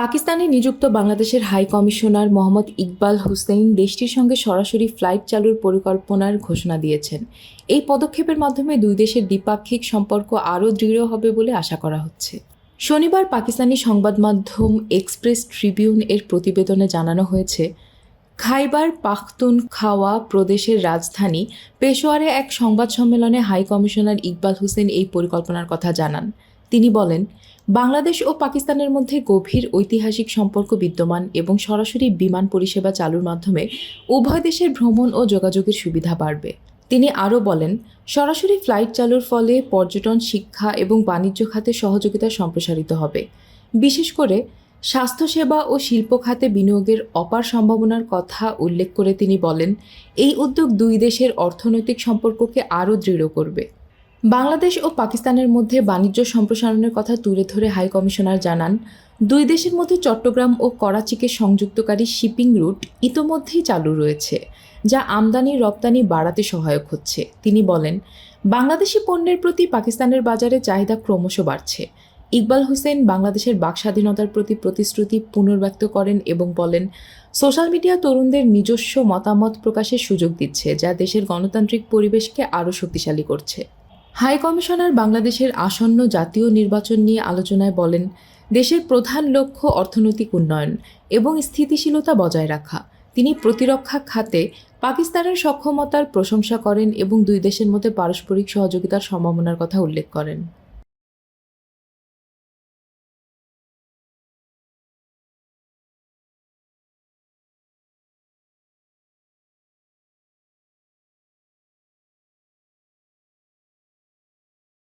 পাকিস্তানে নিযুক্ত বাংলাদেশের হাই কমিশনার মোহাম্মদ ইকবাল হুসেইন দেশটির সঙ্গে সরাসরি ফ্লাইট চালুর পরিকল্পনার ঘোষণা দিয়েছেন। এই পদক্ষেপের মাধ্যমে দুই দেশের দ্বিপাক্ষিক সম্পর্ক আরও দৃঢ় হবে বলে আশা করা হচ্ছে। শনিবার পাকিস্তানি সংবাদ মাধ্যম এক্সপ্রেস ট্রিবিউন এর প্রতিবেদনে জানানো হয়েছে, খাইবার পাখতুনখাওয়া প্রদেশের রাজধানী পেশোয়ারে এক সংবাদ সম্মেলনে হাই কমিশনার ইকবাল হোসেন এই পরিকল্পনার কথা জানান। তিনি বলেন, বাংলাদেশ ও পাকিস্তানের মধ্যে গভীর ঐতিহাসিক সম্পর্ক বিদ্যমান এবং সরাসরি বিমান পরিষেবা চালুর মাধ্যমে উভয় দেশের ভ্রমণ ও যোগাযোগের সুবিধা বাড়বে। তিনি আরও বলেন, সরাসরি ফ্লাইট চালুর ফলে পর্যটন, শিক্ষা এবং বাণিজ্য খাতে সহযোগিতা সম্প্রসারিত হবে। বিশেষ করে স্বাস্থ্যসেবা ও শিল্প খাতে বিনিয়োগের অপার সম্ভাবনার কথা উল্লেখ করে তিনি বলেন, এই উদ্যোগ দুই দেশের অর্থনৈতিক সম্পর্ককে আরও দৃঢ় করবে। বাংলাদেশ ও পাকিস্তানের মধ্যে বাণিজ্য সম্প্রসারণের কথা তুলে ধরে হাই কমিশনার জানান, দুই দেশের মধ্যে চট্টগ্রাম ও করাচিকে সংযুক্তকারী শিপিং রুট ইতোমধ্যেই চালু রয়েছে, যা আমদানি রপ্তানি বাড়াতে সহায়ক হচ্ছে। তিনি বলেন, বাংলাদেশি পণ্যের প্রতি পাকিস্তানের বাজারে চাহিদা ক্রমশ বাড়ছে। ইকবাল হোসেন বাংলাদেশের বাক স্বাধীনতার প্রতি প্রতিশ্রুতি পুনর্ব্যক্ত করেন এবং বলেন, সোশ্যাল মিডিয়া তরুণদের নিজস্ব মতামত প্রকাশের সুযোগ দিচ্ছে, যা দেশের গণতান্ত্রিক পরিবেশকে আরও শক্তিশালী করছে। হাই কমিশনার বাংলাদেশের আসন্ন জাতীয় নির্বাচন নিয়ে আলোচনায় বলেন, দেশের প্রধান লক্ষ্য অর্থনৈতিক উন্নয়ন এবং স্থিতিশীলতা বজায় রাখা। তিনি প্রতিরক্ষা খাতে পাকিস্তানের সক্ষমতার প্রশংসা করেন এবং দুই দেশের মধ্যে পারস্পরিক সহযোগিতার সম্ভাবনার কথা উল্লেখ করেন।